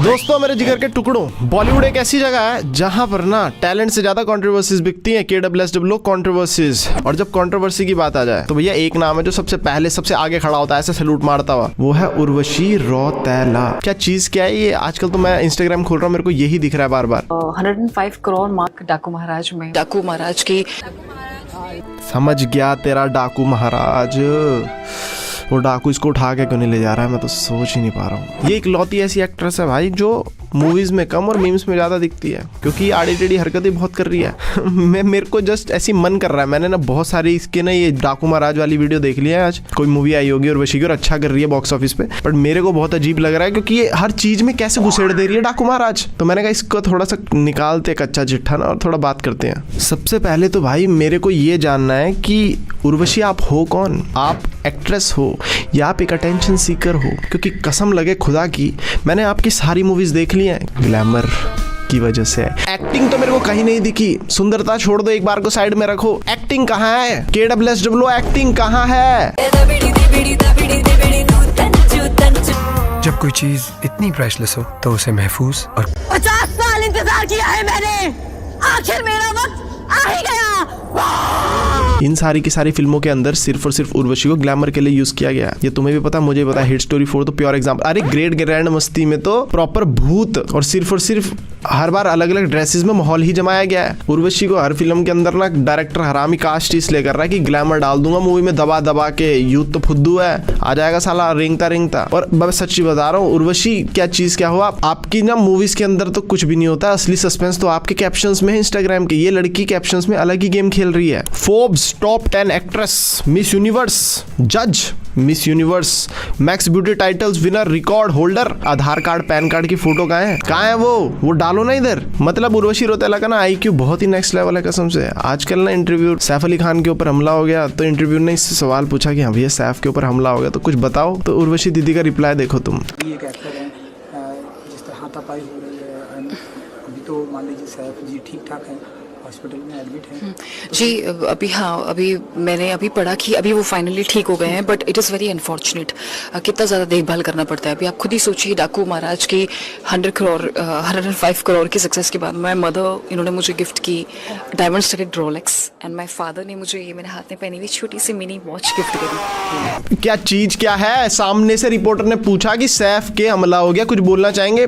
दोस्तों मेरे जिगर के टुकड़ों, बॉलीवुड एक ऐसी जगह है जहां पर ना टैलेंट से ज्यादा कंट्रोवर्सीज बिकती हैं। KWSW controversies. और जब कंट्रोवर्सी की बात आ जाए तो भैया एक नाम है जो सबसे पहले सबसे आगे खड़ा होता है ऐसे सैल्यूट मारता हुआ, वो है उर्वशी रौतेला। क्या चीज क्या है ये? आजकल तो मैं इंस्टाग्राम खोल रहा हूँ, मेरे को यही दिख रहा है बार बार। 105 करोड़ मार्क डाकू महाराज में, डाकू महाराज की। समझ गया तेरा डाकू महाराज। वो डाकू इसको उठा के क्यों नहीं ले जा रहा है, मैं तो सोच ही नहीं पा रहा हूँ। ये इकलौती ऐसी एक्ट्रेस है भाई जो मूवीज में कम और मीम्स में ज्यादा दिखती है, क्योंकि आड़ी टेढ़ी हरकतें बहुत कर रही है। मेरे को जस्ट ऐसी मन कर रहा है। मैंने ना बहुत सारी इसके ना ये डाकू महाराज वाली वीडियो देख लिया है। आज कोई मूवी आई होगी और वशी की और अच्छा कर रही है बॉक्स ऑफिस पे, बट मेरे को बहुत अजीब लग रहा है क्योंकि ये हर चीज में कैसे घुसेड़ दे रही है डाकू महाराज। तो मैंने कहा इसको थोड़ा सा निकालते कच्चा चिट्ठा ना और थोड़ा बात करते हैं। सबसे पहले तो भाई मेरे को ये जानना है कि उर्वशी आप हो कौन? आप एक्ट्रेस हो या आप एक अटेंशन सीकर हो? क्योंकि कसम लगे खुदा की मैंने आपकी सारी मूवीज देख ली हैं ग्लैमर की वजह से। एक्टिंग तो मेरे को कहीं नहीं दिखी। सुंदरता छोड़ दो, एक बार को साइड में रखो। एक्टिंग कहाँ है? KWSW एक्टिंग कहाँ है? जब कोई चीज इतनी प्राइसलेस हो तो उसे महफूज और 50 साल इंतजार किया है मैंने, आखिर मेरा वक्त आ ही गया। इन सारी की सारी फिल्मों के अंदर सिर्फ और सिर्फ उर्वशी को ग्लैमर के लिए यूज किया गया। ये तुम्हें भी पता, मुझे भी पता। हिट स्टोरी 4 तो प्योर एग्जांपल। अरे ग्रेट ग्रैंड मस्ती में तो प्रॉपर भूत और सिर्फ हर बार अलग अलग ड्रेसेस में माहौल ही जमाया गया है। उर्वशी को हर फिल्म के अंदर ना डायरेक्टर हरामी कास्ट इसलिए कर रहा है कि ग्लैमर डाल दूंगा मूवी में दबा दबा के। यूथ तो फुद्दू है, आ जाएगा साला रेंगता। और मैं सच्ची बता रहा हूँ, उर्वशी क्या चीज क्या हुआ आपकी ना मूवीज के अंदर तो कुछ भी नहीं होता। असली सस्पेंस तो आपके कैप्शंस में है इंस्टाग्राम के। ये लड़की कैप्शंस में अलग ही गेम खेल रही है। Forbes top 10 actress, Miss Universe जज, Miss Universe, max beauty titles winner, record holder. Aadhaar card PAN card की फोटो कहाँ है वो डालो ना इधर। मतलब उर्वशी रौतेला का ना IQ बहुत ही नेक्स्ट लेवल है कसम से। आजकल ना इंटरव्यू सैफ अली खान के ऊपर हमला हो गया तो इंटरव्यू ने इससे सवाल पूछा कि हाँ भैया सैफ के ऊपर हमला हो गया तो कुछ बताओ। तो उर्वशी दीदी का रिप्लाई देखो तुम। ये एक एक्टर है जिस तरह हाथापाई हो रही है। अभी तो मान लीजिए सैफ जी ठीक ठाक है, हॉस्पिटल में एडमिट है जी। अभी मैंने अभी पढ़ा कि अभी वो फाइनली ठीक हो गए हैं, but it is very unfortunate. कितना ज़्यादा देखभाल करना पड़ता है। अभी आप खुद ही सोचिए, डाकू महाराज की 105 करोड़ की सक्सेस के बाद माय मदर, इन्होंने मुझे गिफ्ट की diamond studded Rolex, and my father ने मुझे ये मेरे हाथ में पहनी हुई छोटी सी मिनी वॉच गिफ्ट करी। क्या चीज क्या है? सामने से रिपोर्टर ने पूछा कि सैफ के हमला हो गया, कुछ बोलना चाहेंगे?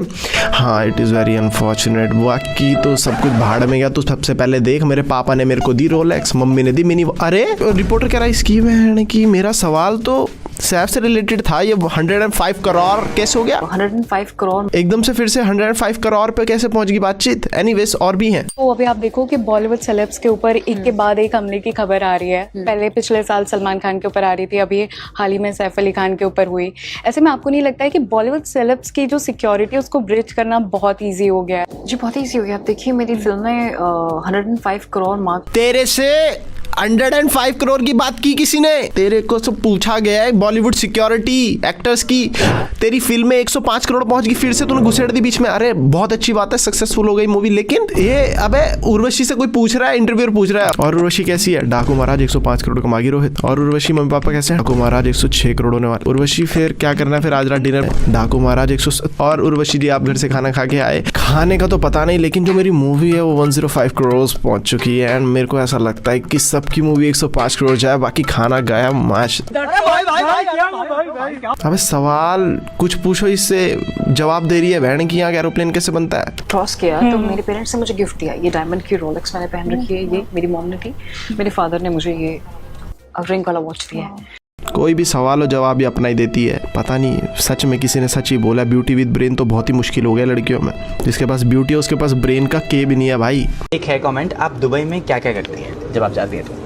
हाँ इट इज़ वेरी अनफॉर्चुनेट। बाकी तो सब कुछ भाड़ में गया। तो सबसे पहले देख, मेरे पापा ने मेरे को दी रोलेक्स, मम्मी ने दी मिनी। अरे रिपोर्टर कह रहा है इसकी बहन की मेरा सवाल तो सैफ से रिलेटेड था। ये 105 करोड़ कैसे हो गया? 105 करोड़ एकदम से फिर से 105 करोड़ पे कैसे पहुंच गई बातचीत? एनीवेज और भी हैं। तो अभी आप देखो कि बॉलीवुड सेलेब्स के ऊपर एक के बाद एक हमले की खबर आ रही है। पहले पिछले साल सलमान खान के ऊपर आ रही थी, अभी हाल ही में सैफ अली खान के ऊपर हुई। ऐसे में आपको नहीं लगता है कि बॉलीवुड सेलेब्स की जो सिक्योरिटी है उसको ब्रिज करना बहुत ईजी हो गया है? जी बहुत ईजी हो गया। आप देखिए मेरी फिल्म में 105 करोड़ मार्क। तेरे से 105 करोड़ की बात की किसी ने? तेरे को सब पूछा गया है बॉलीवुड सिक्योरिटी एक्टर्स की। तेरी फिल्म में 105 करोड़ पहुंच गई, फिर से तूने घुसेड़ दी बीच में। अरे बहुत अच्छी बात है, सक्सेसफुल हो गई मूवी। लेकिन ये अबे उर्वशी से कोई पूछ रहा है, इंटरव्यूअर पूछ रहा है, और उर्वशी कैसी है? डाकू महाराज 105 करोड़ कमा गई रोहित। और उर्वशी मम्मी पापा कैसे हैं? डाकू महाराज 106 करोड़ होने वाले। उर्वशी फिर क्या करना है फिर आज रात डिनर? डाकू महाराज 100। और उर्वशी जी आप घर से खाना खा के आए? खाने का तो पता नहीं, लेकिन जो मेरी मूवी है वो 105 करोड़ पहुंच चुकी है। एंड मेरे को ऐसा लगता है कि सबकी मूवी 105 करोड़ जाए, बाकी खाना गया माश। अबे सवाल कुछ पूछो, इससे जवाब दे रही है बहन की यहाँ एरोप्लेन कैसे बनता है। क्रॉस किया तो मेरे पेरेंट्स ने मुझे गिफ्ट दिया ये डायमंड की रोलेक्स मैंने पहन रखी है। ये मेरी मॉम ने दी, मेरे फादर ने मुझे ये रिंग वाला वॉच दिया है। कोई भी सवाल और जवाब ही अपना ही देती है। पता नहीं सच में किसी ने सच ही बोला। ब्यूटी विद ब्रेन तो बहुत ही मुश्किल हो गया लड़कियों में। जिसके पास ब्यूटी है उसके पास ब्रेन का के भी नहीं है भाई। एक है कमेंट, आप दुबई में क्या क्या करती हैं जब आप जाती हैं तो?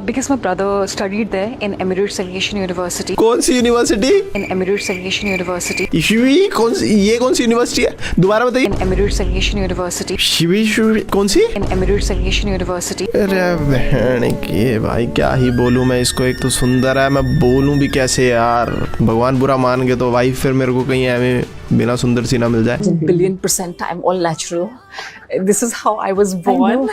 Because my brother studied there in Emirates Aviation University. कौन सी university? In Emirates Aviation University. ये कौन सी यूनिवर्सिटी है? दोबारा बताइए। In Emirates Aviation University. Shivi कौन सी? In Emirates Aviation University. अरे बहन की भाई क्या ही बोलूं मैं इसको। एक तो सुंदर है, मैं बोलूं भी कैसे यार। भगवान बुरा मान गए तो भाई फिर मेरे को कहीं ऐਵੇਂ बिना सुंदर सी ना मिल जाए। $1 billion I'm all natural. This is how I was born,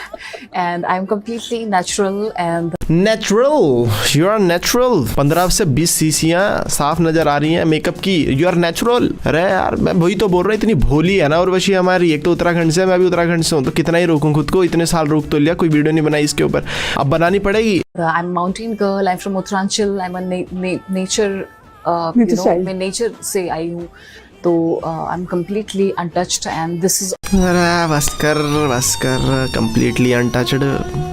and I'm completely natural and natural, you are natural. 15 से 20 सीसियां साफ नजर आ रही हैं मेकअप की, यू आर नेचुरल। अरे यार मैं वही तो बोल रहा हूँ, इतनी भोली है ना उर्वशी हमारी। एक तो उत्तराखंड से, मैं भी उत्तराखंड से हूँ, तो कितना ही रोकूं खुद को। इतने साल रोक तो लिया, कोई वीडियो नहीं बनाई इसके ऊपर, अब बनानी पड़ेगी। I'm a mountain girl. I'm from Uttaranchal. I'm a nature, you know, मैं nature से आई हूँ, तो I'm completely untouched, and this is अरे बस कर कंप्लीटली अनटच्ड,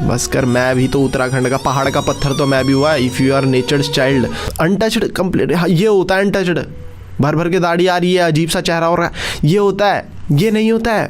बस कर। मैं भी तो उत्तराखंड का पहाड़ का पत्थर तो मैं भी हुआ। If you are nature's child, untouched complete, ये होता है अनटच्ड। भर भर के दाढ़ी आ रही है, अजीब सा चेहरा हो रहा है, ये होता है। ये नहीं होता है,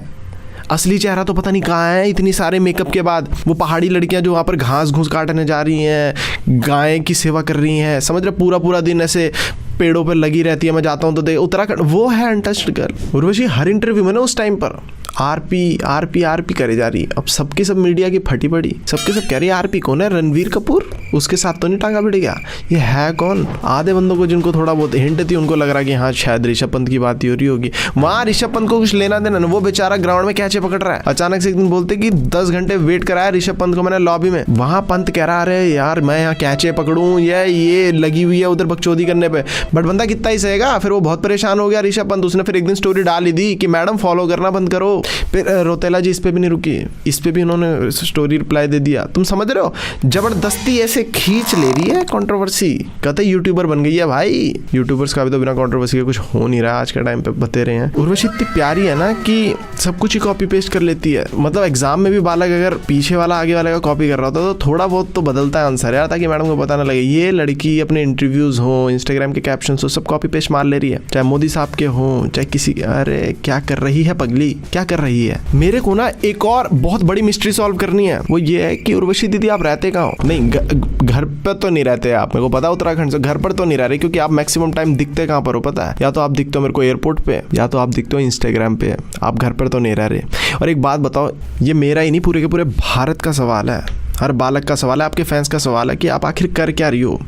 असली चेहरा तो पता नहीं कहाँ है इतनी सारे मेकअप के बाद। वो पहाड़ी लड़कियां जो वहाँ पर घास घूस काटने जा रही हैं, गाय की सेवा कर रही हैं, समझ रहे, पूरा पूरा दिन ऐसे पेड़ों पर लगी रहती है। मैं जाता हूँ तो देख, उत्तराखंड वो है अनटच्ड गर्ल। उर्वशी हर इंटरव्यू में ना उस टाइम पर आरपी करे जा रही है। अब सबकी सब मीडिया की फटी पड़ी, सबके सब कह रही है आरपी कौन है, रणवीर कपूर, उसके साथ तो नहीं टांगा भिड़ गया, ये है कौन। आधे बंदों को जिनको थोड़ा बहुत हिंट थी उनको लग रहा कि हाँ शायद ऋषभ पंत की बात ही हो रही होगी। वहाँ ऋषभ पंत को कुछ लेना देना ना, वो बेचारा ग्राउंड में कैचे पकड़ रहा है। अचानक से एक दिन बोलते कि 10 घंटे वेट कराया ऋषभ पंत को मैंने लॉबी में। वहाँ पंत कह रहा अरे यार मैं यहाँ कैचे पकड़ूं, ये लगी हुई है उधर बकचोदी करने पे। बट बंदा कितना ही सहेगा, फिर वो बहुत परेशान हो गया ऋषभ पंत। उसने फिर एक दिन स्टोरी डाल ही दी कि मैडम फॉलो करना बंद करो। फिर रोतेला जी इस पे भी नहीं रुकी, इस पे भी उन्होंने स्टोरी रिप्लाई दे दिया। तुम समझ रहे हो, जबरदस्ती ऐसे खींच ले रही है कंट्रोवर्सी। कहते यूट्यूबर बन गई है भाई। यूट्यूबर्स का भी तो बिना कंट्रोवर्सी के कुछ हो नहीं रहा आज के टाइम पे, बते रहे हैं। उर्वशी इतनी प्यारी है ना कि सब कुछ ही कॉपी पेस्ट कर लेती है। मतलब एग्जाम में भी बालक अगर पीछे वाला आगे वाले का कॉपी कर रहा होता तो थोड़ा बहुत तो बदलता है आंसर यार, ताकि मैडम को पता ना लगे। ये लड़की अपने इंटरव्यूज हो, इंस्टाग्राम के कैप्शन हो, सब कॉपी पेस्ट मार ले रही है, चाहे मोदी साहब के हो चाहे किसी। अरे क्या कर रही है पगली, क्या कर रही है। मेरे को ना एक और बहुत बड़ी मिस्ट्री सॉल्व करनी है, वो ये है कि उर्वशी दीदी आप रहते कहाँ हो। नहीं घर पर तो नहीं रहते आप, मेरे को पता है उत्तराखंड से, घर पर तो नहीं रह रहे, क्योंकि आप मैक्सिमम टाइम दिखते कहाँ पर हो पता है। या तो आप दिखते हो मेरे को एयरपोर्ट पे, या तो आप दिखते हो इंस्टाग्राम पे। आप घर पर तो नहीं रह रहे। और एक बात बताओ, ये मेरा ही नहीं पूरे के पूरे भारत का सवाल है, हर बालक का सवाल है, आपके फैंस का सवाल है कि आप आखिर कर क्या रही हो।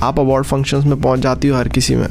आप अवार्ड फंक्शंस में पहुंच जाती हो हर किसी में,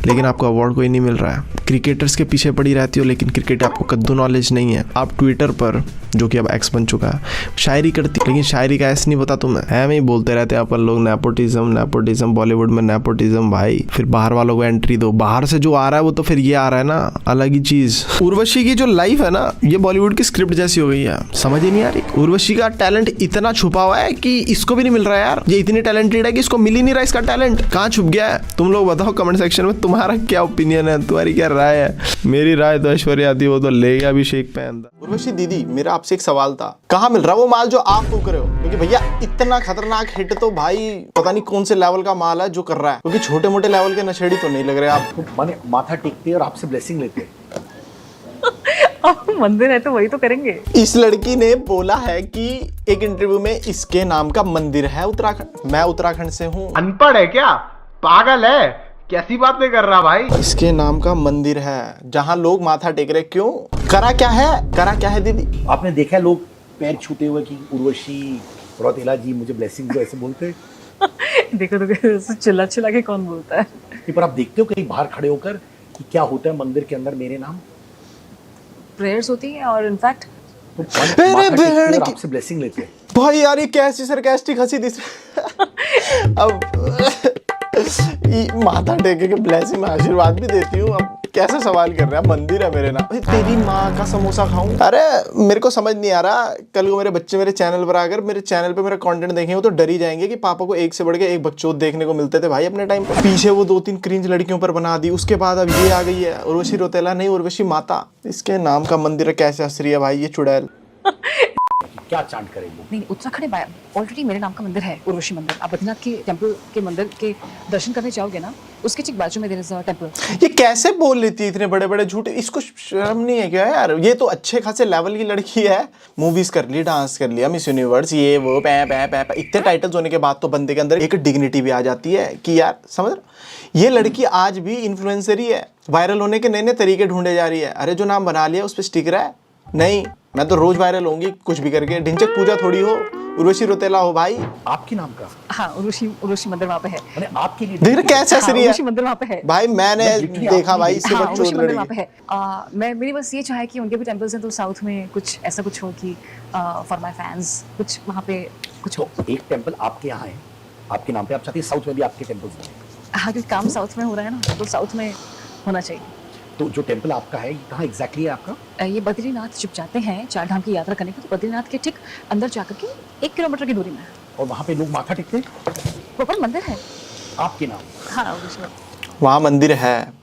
लेकिन आपको अवार्ड कोई नहीं मिल रहा है। क्रिकेटर्स के पीछे पड़ी रहती हो, लेकिन क्रिकेट आपको कद्दू नॉलेज नहीं है। आप ट्विटर पर, जो कि अब एक्स बन चुका है, शायरी करती, लेकिन शायरी का ऐसा नहीं पता तुम्हें है। मैं ही बोलते रहते हैं अपन लोग नेपोटिज्म, बॉलीवुड में नेपोटिज्म। भाई फिर बाहर वालों को एंट्री दो, बाहर से जो आ रहा है वो तो फिर ये आ रहा है ना, अलग ही चीज। उर्वशी की जो लाइफ है ना, ये बॉलीवुड की स्क्रिप्ट जैसी हो गई है, समझ ही नहीं आ रही। उर्वशी का टैलेंट इतना छुपा हुआ है कि इसको भी नहीं मिल रहा है यार। ये इतनी टैलेंटेड है कि इसको मिल ही नहीं रहा। इसका टैलेंट कहाँ छुप गया है, तुम लोग बताओ कमेंट सेक्शन में, तुम्हारा क्या ओपिनियन है, तुम्हारी क्या राय है। मेरी राय तो ऐश्वर्या थी, वो तो ले गया अभिषेक पे अंदर। उर्वशी दीदी मेरा आपसे एक सवाल था, कहाँ मिल रहा वो माल जो आप फूक रहे हो? क्योंकि भैया इतना खतरनाक हिट तो भाई पता नहीं कौन से लेवल का माल है जो कर रहा है, क्योंकि छोटे मोटे लेवल के नशेड़ी तो नहीं लग रहे आप। माने माथा टेकते हैं और आपसे ब्लेसिंग लेते हैं। मंदिर है तो वही तो करेंगे। इस लड़की ने बोला है कि एक इंटरव्यू में इसके नाम का मंदिर है उत्तराखंड, मैं उत्तराखंड से हूँ। अनपढ़ है क्या, पागल है, कैसी बातें कर रहा भाई। इसके नाम का मंदिर है जहाँ लोग माथा टेक रहे, क्यों? करा क्या है दीदी? आपने देखा है लोग पैर छूते हुए कि उर्वशी रौतेला जी मुझे ब्लेसिंग दो, ऐसे बोलते हैं? देखो चिल्ला चिल्ला के कौन बोलता है। पर आप देखते हो कहीं बाहर खड़े होकर कि क्या होता है मंदिर के अंदर मेरे नाम? प्रेयर्स होती है और इनफैक्ट तो माथा टेकते हैं और आपसे ब्लेसिंग लेते हैं। भाई यार ये कैसी सरकास्टिक हंसी दिस अब माथा टेके के ब्लेसिंग में आशीर्वाद भी देती हूँ। अब कैसे सवाल कर रहे हैं, मंदिर है मेरे नाम, तेरी माँ का समोसा खाऊं? अरे मेरे को समझ नहीं आ रहा, कल को मेरे बच्चे मेरे चैनल पर आकर मेरे चैनल पे मेरा कंटेंट देखेंगे तो डर ही जाएंगे कि पापा को एक से बढ़ के एक बच्चों देखने को मिलते थे भाई अपने टाइम पे। पीछे वो 2-3 क्रिंज लड़कियों पर बना दी, उसके बाद अब ये आ गई है उर्वशी रौतेला, नहीं उर्वशी माता, इसके नाम का मंदिर है। कैसे हंस रही है भाई ये चुड़ैल। क्या चांट करेंगे? नहीं, उत्तराखंड में ऑलरेडी मेरे नाम का मंदिर है, उर्वशी मंदिर। आप बद्रीनाथ के टेंपल के मंदिर के दर्शन करने जाओगे ना, उसके ठीक बाजू में देयर इज अ टेंपल। ये कैसे बोल लेती है इतने बड़े बड़े झूठ, इसको शर्म नहीं है क्या यार? ये तो अच्छे खासे लेवल की लड़की है, मूवीज कर ली, डांस कर लिया, मिस यूनिवर्स, ये वो पै इतने टाइटल्स होने के बाद तो बंदे के अंदर एक डिग्निटी भी आ जाती है कि यार समझ रहे, ये लड़की आज भी इन्फ्लुएंसर ही है, वायरल होने के नए नए तरीके ढूंढे जा रही है। अरे जो नाम बना लिया उस पर स्टिक रहा है नहीं, मैं तो रोज वायरल होंगी कुछ भी करके। ढिंचक पूजा थोड़ी हो, उर्वशी रौतेला हो भाई। आपके नाम का? हाँ, उर्वशी मंदिर वहाँ पे है। मैंने आपके लिए देख रहे कैसे हंस रही है उर्वशी मंदिर वहाँ पे है। भाई, मैंने देखा भाई, इससे हाँ, बहुत उर्वशी चोट मंदिर लड़ी वहाँ पे है। मेरी बस ये चाह है कि उनके भी टेम्पल्स हैं तो साउथ में कुछ ऐसा कुछ हो कि फॉर माय फैंस कुछ वहाँ पे कुछ हो। तो एक टेम्पल आपके यहाँ है, आपके नाम पे, आप चाहती है साउथ में भी आपके टेम्पल्स हैं? हाँ, क्योंकि काम साउथ में हो रहा है ना, तो साउथ में होना चाहिए। तो जो टेम्पल आपका है, ये कहाँ एग्जैक्टली है आपका? ये बद्रीनाथ जब जाते हैं 4 धाम की यात्रा करने के, तो बद्रीनाथ के ठीक अंदर जाकर के 1 किलोमीटर की दूरी में है। और वहाँ पे लोग माथा टेकते हैं? प्रॉपर मंदिर है। आपके नाम? हाँ, उर्वशी। वहाँ मंदिर है,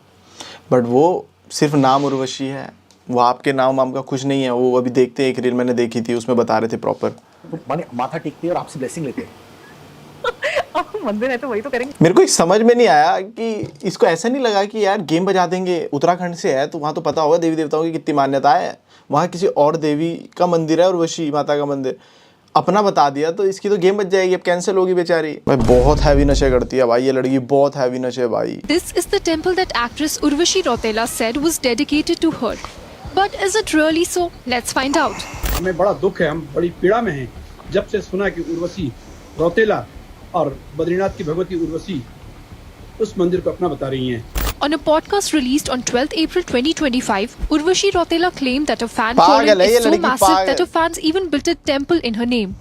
बट वो सिर्फ नाम उर्वशी है, वो आपके नाम वाम का कुछ नहीं है। वो अभी देखते हैं, एक रील मैंने देखी थी, उसमें बता रहे थे प्रॉपर। तो माने माथा टेकते हैं और आपसे ब्लेसिंग लेते हैं? मंदिर है तो वही तो करेंगे। मेरे को एक समझ में नहीं आया कि इसको ऐसा नहीं लगा कि यार गेम बजा देंगे, उत्तराखंड से है तो वहाँ तो पता होगा देवी देवताओं की कितनी मान्यता है, वहाँ किसी और देवी का मंदिर है, उर्वशी माता का मंदिर, अपना बता दिया तो इसकी तो गेम बच जाएगी, अब कैंसिल होगी बेचारी। भाई बहुत हैवी नशे करती है भाई ये लड़की, बहुत हैवी नशे भाई। This is the temple that actress Urvashi Rautela said was dedicated to her. But is it really so? Let's find out. हमें बड़ा दुख है, हम बड़ी पीड़ा में हैं जब से सुना कि उर्वशी रौतेला और बद्रीनाथ की भगवती उर्वशी उस मंदिर को अपना बता रही हैं। On a podcast released on 12th April 2025, Urvashi Rautela claimed that her fan Pagal following hai ye is so ladki, massive pagal. that her fans even built a temple in her name.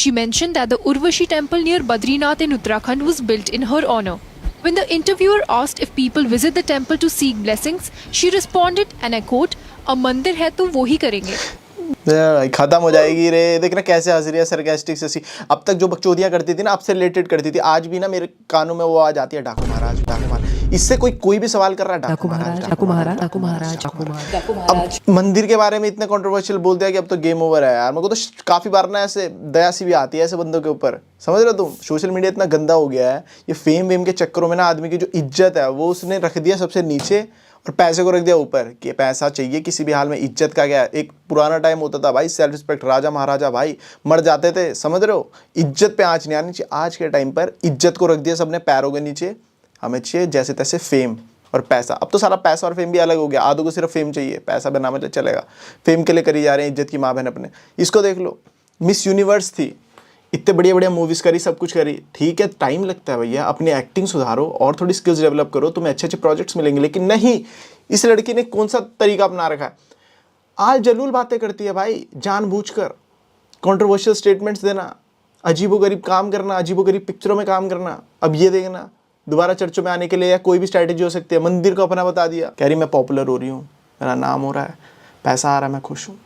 She mentioned that the Urvashi temple near Badrinath in Uttarakhand was built in her honor. When the interviewer asked if people visit the temple to seek blessings, she responded, and I quote, "A mandir hai to wo hi karenge." खत्म हो जाएगी रे, देखना कैसे हंस रही है sarcastic से। अब तक जो बकचोदियां करती थी ना, आपसे रिलेटेड करती थी, आज भी ना मेरे कानों में वो आ जाती है, डाकू महाराज, डाकू महाराज। इससे कोई भी सवाल कर रहा है, डाकू महाराज, डाकू महाराज, डाकू महाराज, डाकू महाराज। अब मंदिर के बारे में इतने कंट्रोवर्शियल बोल दिया कि अब तो गेम ओवर है यार। मेरे को तो काफी बार ना ऐसे दया सी भी आती है ऐसे बंदों के ऊपर, समझ रहे हो तुम? सोशल मीडिया इतना गंदा हो गया है, ये फेम वेम के चक्करों में ना आदमी की जो इज्जत है वो उसने रख दिया सबसे नीचे और पैसे को रख दिया ऊपर, कि पैसा चाहिए किसी भी हाल में। इज्जत का क्या है? एक पुराना टाइम होता था भाई, सेल्फ रिस्पेक्ट, राजा महाराजा भाई मर जाते थे, समझ रहे हो? इज्जत पे आँच नहीं आनी चाहिए। आज के टाइम पर इज्जत को रख दिया सबने पैरों के नीचे, हमें चाहिए जैसे तैसे फेम और पैसा। अब तो सारा पैसा और फेम भी अलग हो गया, आधों को सिर्फ फेम चाहिए, पैसा बिना मतलब चलेगा, फेम के लिए करी जा रहे हैं इज्जत की माँ बहन अपने। इसको देख लो, मिस यूनिवर्स थी, इतने बढ़िया बढ़िया मूवीज़ करी, सब कुछ करी, ठीक है टाइम लगता है भैया, अपनी एक्टिंग सुधारो और थोड़ी स्किल्स डेवलप करो, तुम्हें अच्छे अच्छे प्रोजेक्ट्स मिलेंगे। लेकिन नहीं, इस लड़की ने कौन सा तरीका अपना रखा है, आल जलूल बातें करती है भाई, जानबूझकर कंट्रोवर्शियल स्टेटमेंट्स देना, अजीबोगरीब काम करना, अजीबोगरीब पिक्चरों में काम करना। अब ये देखना, दोबारा चर्चों में आने के लिए या कोई भी स्ट्रैटेजी हो सकती है, मंदिर को अपना बता दिया, कह रही मैं पॉपुलर हो रही हूँ, मेरा नाम हो रहा है, पैसा आ रहा है, मैं खुश हूँ।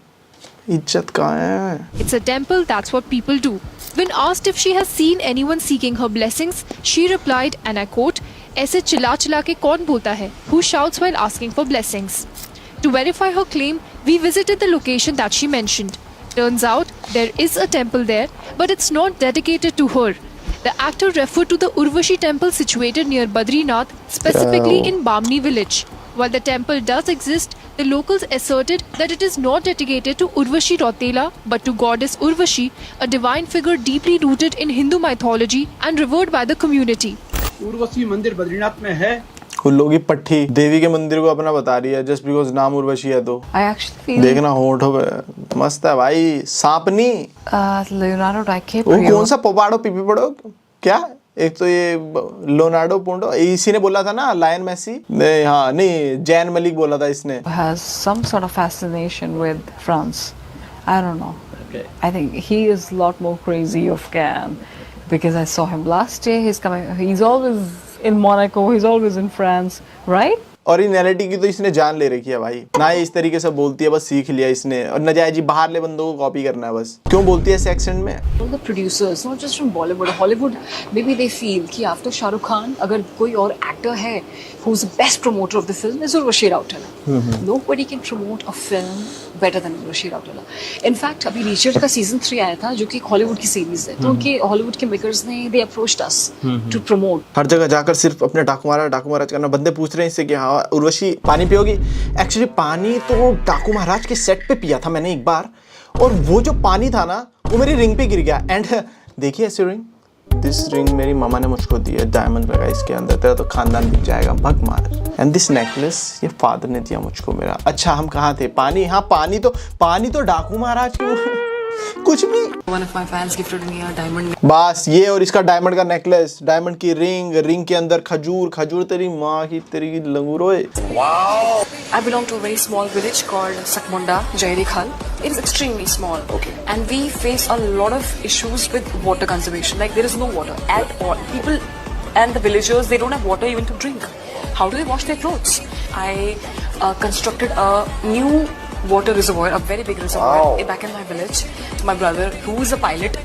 इज्जत कहाँ है? It's a temple, that's what people do. When asked if she has seen anyone seeking her blessings, she replied, and I quote, "ऐसे चिल्ला चिल्ला के कौन बोलता है? Who shouts while asking for blessings?" To verify her claim, we visited the location that she mentioned. Turns out, there is a temple there, but it's not dedicated to her. The actor referred to the Urvashi temple situated near Badrinath, specifically in Bamni village. While the temple does exist, the locals asserted that it is not dedicated to Urvashi Rautela, but to goddess Urvashi, a divine figure deeply rooted in Hindu mythology and revered by the community. Urvashi मंदिर बद्रीनाथ में है। उन लोगों की पट्टी देवी के मंदिर को अपना बता रही है जस्ट बिकॉज नाम उर्वशी है। तो I actually feel देखना होंठों पे मस्त है भाई, सांपनी। Leonardo वो DiCaprio. कौन सा पोपाड़ो पीपी पड़ो क्या? एक तो ये लियोनार्डो पोंडो, इसी ने बोला था ना लायन मेसी ने, हाँ नहीं जैन मलिक बोला था इसने। Has some sort of fascination with France. I don't know. Okay. I think he is a lot more crazy of Cannes because I saw him last year. He's always in Monaco. He's always in France, right? Originality की तो इसने जान ले रखी है भाई, ना ये इस तरीके से बोलती है, बस सीख लिया इसने। और नजायज बाहर ले बंदों को कॉपी करना है बस। क्यों बोलती है इस एक्सेंट में? All the producers, not just from Bollywood, Hollywood, maybe they feel कि after Shah Rukh Khan, अगर कोई और actor है who's the best promoter of the film is Urvashi Rautela. Nobody can promote a film better than Urvashi Rautela. In fact, अभी Reacher का season 3 आया था, जो कि हॉलीवुड की सीरीज है, तो उनके हॉलीवुड के मेकर्स ने they approached us to promote. हर जगह जाकर सिर्फ अपने डाकू महाराज करना। बंदे पूछ रहे हैं इससे कि हाँ उर्वशी पानी पियोगी? एक्चुअली पानी तो डाकू महाराज के सेट पे पिया था मैंने एक बार, और वो जो पानी था ना वो मेरी रिंग पे गिर गया। एंड देखिए ऐसी रिंग, दिस रिंग मेरी मामा ने मुझको दी है, डायमंड लगा इसके अंदर, तेरा तो खानदान बिक जाएगा, भग मार। एंड दिस नेकलेस ये फादर ने दिया मुझको मेरा। अच्छा हम कहाँ थे? पानी, हाँ पानी तो डाकू महाराज की कुछ भी। One of my fans gifted me a diamond. बस ये और इसका डायमंड का नेकलेस, डायमंड की रिंग, रिंग के अंदर खजूर, खजूर तेरी माँ की तेरी लंगूरोए। I belong to a very small village called Sakmunda, Jairi Khal. It is extremely small. Okay. And we face a lot of issues with water conservation. Like there is no water at all. People and the villagers, they don't have water even to drink. How do they wash their clothes? I constructed a new water reservoir, a very big reservoir back in my village. My brother, who is a pilot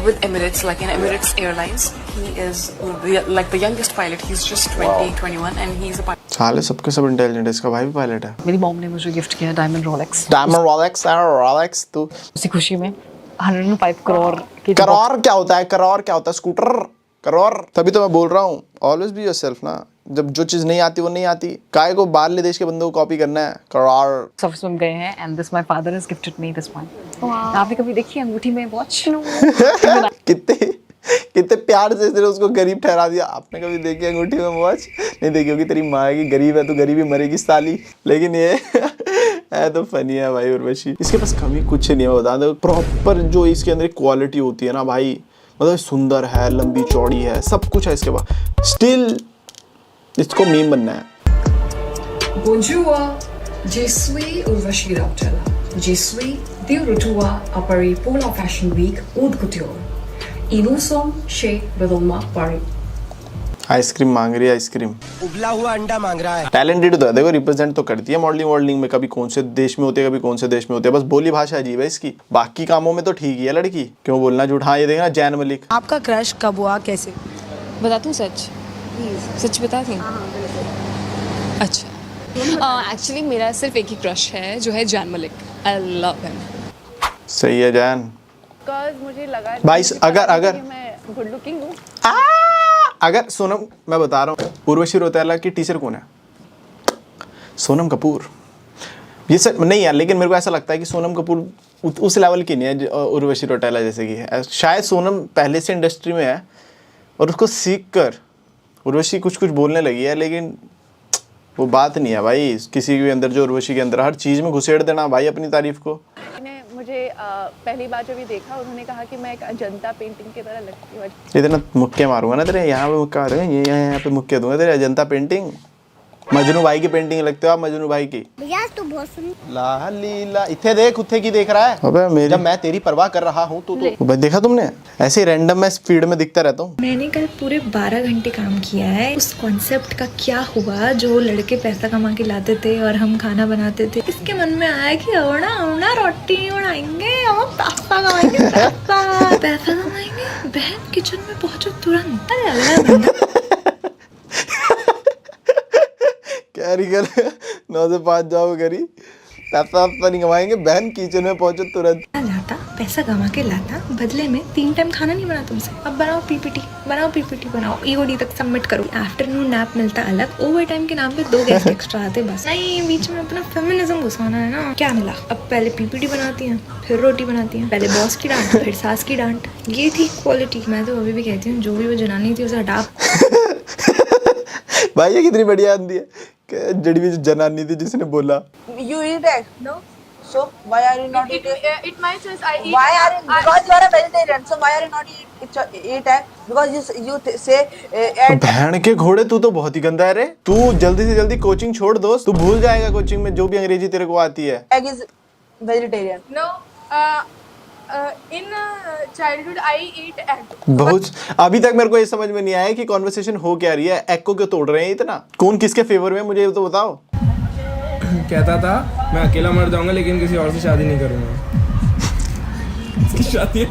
with Emirates, like in Emirates Airlines, he is like the youngest pilot. He's just 20, 21 and he's a pilot. साले सबके सब intelligent है, इसका भाई भी pilot है। मेरी mom ने मुझे गिफ्ट किया डायमंड रोलेक्स। डायमंड रोलेक्स तू उसी खुशी में 105 करोड़ की करोड़ क्या होता है? करोड़ क्या होता है? स्कूटर करोड़। तभी तो मैं बोल रहा हूँ ऑलवेज बी योरसेल्फ ना। जब जो चीज नहीं आती वो नहीं आती, काहे को बाहरले देश के बंदों को कॉपी करना है? करोड़ सर्विस में गए हैं and this my father has gifted me this one. आपने कभी देखी अंगूठी में वॉच? कितने प्यार से इसने उसको गरीब ठहरा दिया। आपने कभी देखी अंगूठी में वॉच? नहीं देखी होगी, तेरी माँ की गरीब है तो गरीबी मरेगी साली। लेकिन ये है तो फनी है भाई उर्वशी। इसके पास कमी कुछ नहीं है, बता दो। प्रॉपर जो इसके अंदर क्वालिटी होती है ना भाई, मतलब सुंदर है, लंबी चौड़ी है, सब कुछ है इसके पास। स्टिल इसको मीम बनना है। Bonjour, je suis Urvashi Rautela. Je suis de retour après pour la Fashion Week Haute Couture. Et nous sommes chez Bedolma Paris. Ice cream मांग रही है, आइसक्रीम। उबला हुआ अंडा मांग रहा है। टैलेंटेड तो है, देखो रिप्रेजेंट तो करती है मॉडलिंग में। कभी कौन से देश में होती है, कभी कौन से देश में होती है। बस बोली भाषा अजीब है इसकी, बाकी कामों में तो ठीक ही है लड़की। क्यों बोलना झूठ? हाँ ये देखना जैन मलिक। आपका क्रश कब हुआ, कैसे? बता दूं सच? सच बता दूं? अच्छा, एक्चुअली मेरा सिर्फ एक ही क्रश है जो है Jain Malik. I love him. सही है जैन। मुझे लगा भाई अगर मैं गुड लुकिंग हूँ। अगर सोनम, मैं बता रहा हूँ, उर्वशी रौतेला की टीचर कौन है? सोनम कपूर। ये सब नहीं यार, लेकिन मेरे को ऐसा लगता है कि सोनम कपूर उस लेवल की नहीं है उर्वशी रौतेला जैसे की है। शायद सोनम पहले से इंडस्ट्री में है और उसको सीख कर उर्वशी कुछ कुछ बोलने लगी है, लेकिन वो बात नहीं है भाई किसी के अंदर जो उर्वशी के अंदर। हर चीज़ में घुसेड़ देना भाई अपनी तारीफ को। मुझे पहली बार जब ये देखा, उन्होंने कहा कि मैं एक अजंता पेंटिंग की तरह लगती हूँ। इतना मुक्के मारूंगा ना तेरे, यहाँ पे मुक्का मारूंगा, ये यहाँ पे मुक्के दूंगा तेरे। अजंता पेंटिंग, मजनू भाई की पेंटिंग लगते हो आप, मजनू भाई की। भैया तू बहुत सुन ला लीला इथे देख, उथे की देख रहा है? अबे मेरी, जब मैं तेरी परवाह कर रहा हूँ तो देखा तुमने? ऐसे रैंडम मैं स्पीड में दिखता रहता हूँ। मैंने कल पूरे 12 घंटे काम किया है। उस कॉन्सेप्ट का क्या हुआ जो लड़के पैसा कमा के लाते थे और हम खाना बनाते थे। इसके मन में आया कि औना रोटी बनाएंगे और पैसा कमाएंगे, पैसा कमाएंगे। बहन किचन में पहुंचो तुरंत। अरे अगला बंदा कैरी कर 9 से 5 जाओ करी, पैसा नहीं कमाएंगे, बहन किचन में पहुंचो तुरंत। लाता पैसा कमा के लाता, बदले में 3 टाइम खाना नहीं बना तुमसे। अब बनाओ पीपीटी बनाओ, ईओडी तक सबमिट करो। आफ्टरनून नैप मिलता अलग, ओवर टाइम के नाम पे 2 गेस्ट एक्स्ट्रा आते बस। नहीं, बीच में अपना फेमिनिज्म घुसाना है ना। क्या मिला? अब पहले पीपीटी बनाती हैं, फिर रोटी बनाती हैं। पहले बॉस की डांट, फिर सास की डांट। ये थी क्वालिटी। मैं तो अभी भी कहती हूँ जो भी वो जनानी थी उसे हटा। भाई ये कितनी बढ़िया आंदी है, जड़ी हुई जनानी थी जिसने बोला You eat egg? No. So why are you not eating? It might says I eat. Why are you? Because you are a vegetarian. So why are you not eat egg? Because you say egg. बहन के घोड़े, तू तो बहुत ही गंदा है रे। तू जल्दी से जल्दी कोचिंग छोड़ दोस्त, तू भूल जाएगा कोचिंग में जो भी अंग्रेजी तेरे को आती है। Egg is vegetarian. No. In childhood I eat egg. बहुत अभी तक मेरे को ये समझ में नहीं आया कि कॉन्वर्सेशन हो क्या रही है। एग को क्यों तोड़ रहे हैं इतना? कौन किसके फेवर में, मुझे तो बताओ। कहता था मैं अकेला मर जाऊंगा लेकिन किसी और से शादी नहीं करूंगा। इसकी शादी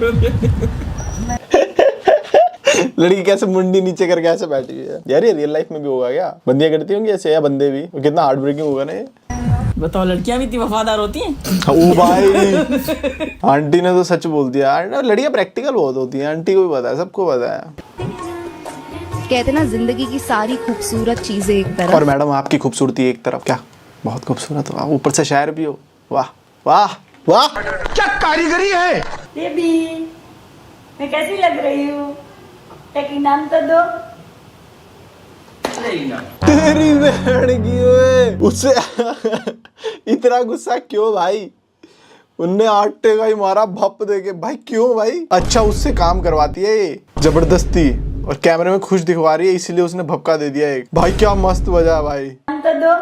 लड़की कैसे मुंडी नीचे करके ऐसे बैठी हुई है यार। ये रियल लाइफ में भी होगा क्या? बंदियां करती होंगी ऐसे या बंदे भी? कितना हार्ट ब्रेकिंग होगा ना ये। बताओ, लड़कियां भी इतनी वफादार होती हैं? ओ भाई आंटी ने तो सच बोल दिया। लड़कियां प्रैक्टिकल बहुत होती हैं, आंटी को भी पता है, सबको पता है। कहते ना जिंदगी की सारी खूबसूरत चीजें एक तरफ। और मैडम आपकी खूबसूरती एक तरफ। क्या बहुत खूबसूरत हो, ऊपर से शायर भी हो। वाह वाह वाह, क्या कारीगरी है। बेबी मैं कैसी लग रही हूँ? एक इनाम तो दो। तेरी बहन की ओए, उससे इतना गुस्सा क्यों भाई? उनने आटे का ही मारा भप दे के। भाई क्यों भाई? अच्छा उससे काम करवाती है ये जबरदस्ती और कैमरे में खुश दिखवा रही है इसलिए उसने भपका दे दिया एक। भाई क्या मस्त बजा है भाई। तो दो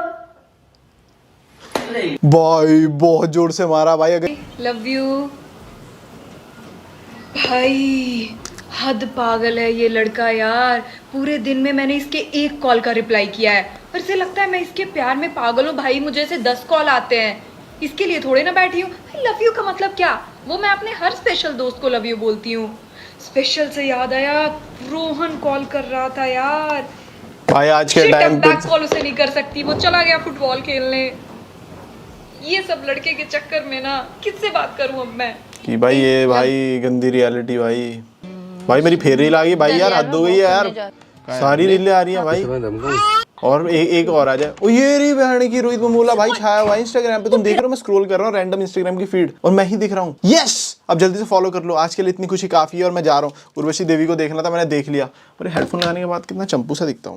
भाई बहुत जोर से मारा भाई। अगर लव यू भाई, हद पागल है ये लड़का यार। पूरे दिन में मैंने इसके एक कॉल का रिप्लाई किया है और इसे लगता है मैं इसके प्यार में पागल हूँ। भाई मुझे ऐसे 10 कॉल आते हैं, इसके लिए थोड़े ना बैठी हूँ। लव यू का मतलब क्या? वो मैं अपने हर स्पेशल दोस्त को लव यू बोलती हूँ। स्पेशल से याद आया, रोहन कॉल कर रहा था यार। भाई आज के टाइम पे कॉल उसे नहीं कर सकती, वो चला गया फुटबॉल खेलने। ये सब लड़के के चक्कर में ना किससे बात करूं अब मैं कि भाई ये भाई गंदी रियलिटी भाई। भाई मेरी फेर रील आ गई भाई यार, हद हो गई है यार। सारी रीलें आ रही हैं भाई। और एक और आ जाए। ओ ये रही बहन की रोहित ममूला भाई छाया हुआ इंस्टाग्राम पे। तुम देख रहे हो मैं स्क्रॉल कर रहा हूँ रैंडम इंस्टाग्राम की फीड और मैं ही दिख रहा हूँ। यस अब जल्दी से फॉलो कर लो। आज के लिए इतनी खुशी काफी है और मैं जा रहा हूँ। उर्वशी देवी को देखना था, मैंने देख लिया। और हेडफोन लगाने के बाद कितना चंपू सा दिखता हूँ मैं।